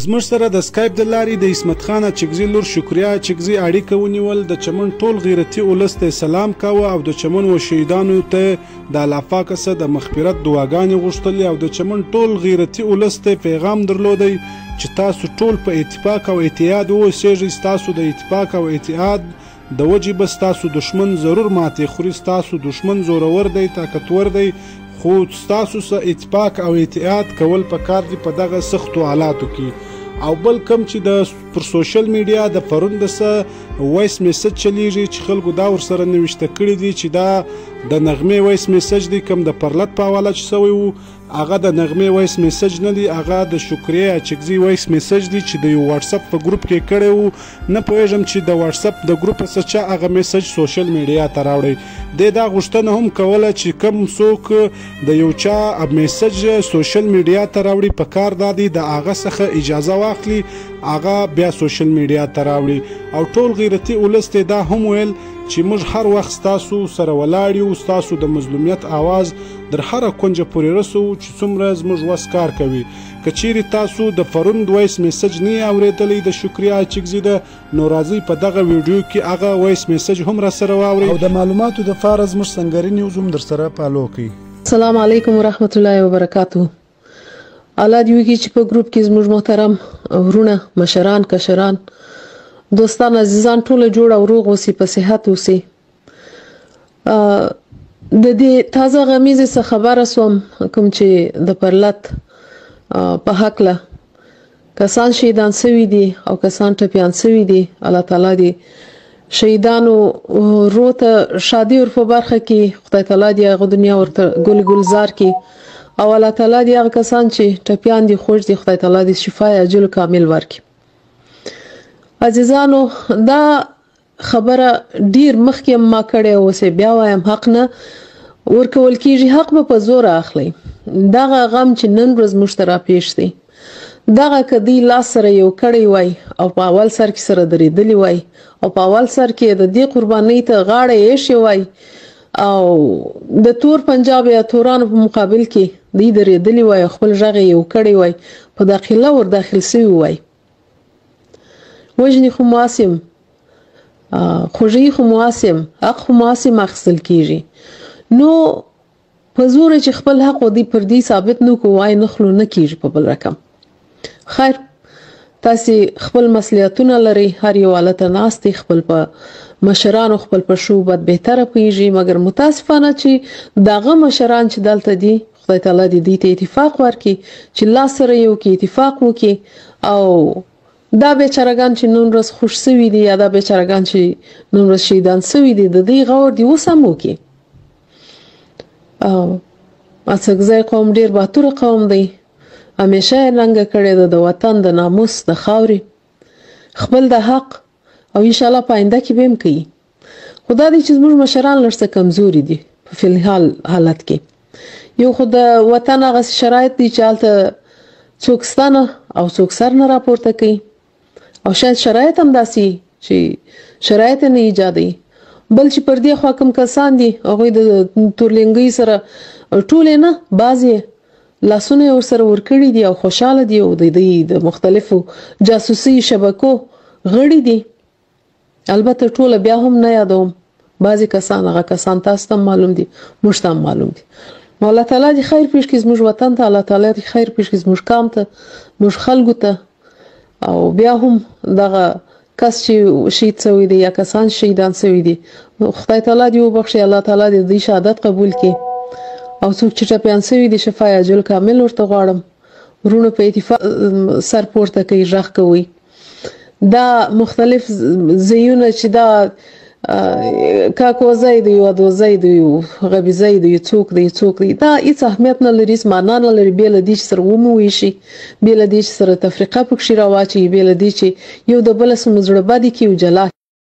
زموږ سره د سکایپ د لارې د عصمت خان اچکزي لور شکریا اچکزي اړیکه ونیول. د چمن ټول غیرتي ولس ته سلام کاوه او د چمن و شهیدانو ته د الله پاک څخه د مغفرت دعاګانې غوښتلې او د چمن ټول غیرتي ولس ته پیغام درلودی چې تاسو ټول په اتفاق او اتحاد اوسئ. تاسو د اتفاق او اتحاد د وجې بس تاسو دشمن ضرور ماتې خوري. تاسو دشمن زورور دی، طاقتور دی، خو تاسو سره اتفاق او اتحاد کول پکار دي په دغه سختو حالاتو کې. او بل کم چې د پر سوشل میډیا د پرون د څه وایس میسج چلیږي چې خلکو دا ورسره نوشته کړي دي چې دا د نغمې وایس میسج دی، کم د پرلت په حواله چې سوی وو هغه د نغمې وایس میسج نه دی، هغه د شکریه اچکزي وایس میسج دی چې د یو واتساپ په ګروپ کې کړی وو. نه پوهېږم چې د واتساپ د ګروپ څخه چا هغه میسج سوشل میډیا ته راوړی دی. دا غوښتنه هم کوله چې کوم څوک د یو چا میسج سوشل میډیا ته راوړي په کار دا دی د هغه څخه اجازه واخلي، هغه بیا سوشل میډیا ته راوړي. او ټول غیرتي ولس ته دا هم ویل چې موږ هر وخت ستاسو سره ولاړ یو، ستاسو د مظلومیت آواز در هره کونجه پورې رسو چې څومره زموږ وس کار کوي. که چیرې تاسو د پرون وایس میسج نه اورېدلی د شکریه اچکزي ده، نو راځئ په دغه ویډیو کې هغه وایس میسج هم را سره واورئ او د معلوماتو د پاره زموږ سنګري نیوز هم در سره فالو کړئ. السلام علیکم ورحمت الله وبرکاتو. الله دې وکړي چې په ګروپ کې زموږ محترم ورونه، مشران، کشران، دوستان، عزیزان ټول جوړ او روغ اوسئ، په صحت اوسئ. د دې تازه غمیزې څخه خبره سوم کوم چې د پرلت په حقله کسان شهیدان سوي دي او کسان ټپیان سوي دي. الله تعالی دې شهیدانو روته شادي ور په برخه کې خدای تعالی دې هغه دنیا ورته ګل گلزار کې او الله تعالی دې هغه کسان چې ټپیان دي خوش دي خدای تعالی دې شفای عاجل کامل ورکړي. عزیزانو دا خبره ډیر مخکې ما کړې اوسه بیا وایم حق نه ورکول کیږي، حق په زور اخلي. دغه غم چې نن ورځ مشترا پیښ دی، دغه کدی لاس سره یو کړی وای او په اول سر کې سره درېدلی وای او په اول سر کې د دې قربانۍ ته غاړه یې شي وای او د تور پنجاب یا تورانو په مقابل کې دی درېدلی وای، خپل ژغ یو کړی وای، په داخله ور داخل سوی وای. وجنی خو مواسم، خوږی خو مواسم، حق خو مواسم اخیستل کیږي. نو په زور چې خپل حق ودی پر دې ثابت نو کوای نخلو نه کیږي په بل رقم. خیر تاسو خپل مسئولیتونه لري، هر یو حالت ناست خپل په مشرانو خپل په شوبت بهتره پیږي، مګر متاسفانه چې داغه مشران چې دلته دي خدای تعالی دې ته اتفاق ورکړي چې لا سره یو کې اتفاق وکړي او دا بیچارهګان چې نن ورځ خوش سوي دي یا دا بیچارهګان چې نن ورځ شهیدان سوي دي د دې غور دی وسمو کې. اڅکزی قوم ډیر باتور قوم دی، همیشه رنګ کړي د وطن د ناموس د خاورې خپل د حق او ان شاء الله پاینده کې به هم کوي. خدا دې چې زموږ مشران لږ کمزوري دي په فلحال حالت کې. یو خو د وطن هغه شرایط دي چې هلته څوک ستانه او څوک سر نه راپورته کوي او شاید شرایط هم داسې چې شرایط نه ایجادوي. بل چې پر دې خوا کوم کسان دي هغوی د تورلنګۍ سره ټولې نه بعضې لاسونه یې ورسره ورکړي دي او خوشحاله دي او د مختلفو جاسوسي شبکو غړي دي. البته ټوله بیا هم نه یادوم، بعضې کسان هغه کسان تاسو ته معلوم دي، موږ ته هم معلوم دي. الله تعالی دې خیر پیښ کړي زموږ وطن ته، الله تعالی دې خیر پیښ کړي زموږ قام ته، موږ خلکو ته. او بیا هم دغه کس چې شهید سوی دی یا کسان شهیدان سوي دي خدای تعالی دې وبخښي، الله تعالی دې دې شهادت قبول کړي او څوک چې ټپیان سوي دي شفای عاجل کامل ورته غواړم. ورونو په اتفاق سر پورته کوي، غږ کوي. دا مختلف ځایونه چې دا کاکوزی دی یا دوزی دی غبیزی دی څوک دی دا هیڅ اهمیت نه لري، هیڅ معنا نه لري، بې له دې چې سره ومویشي، بې له دې چې سره تفریقه پکښې راواچوي، بې له دې چې یو د بله سمو زړه بدې کړي او جلا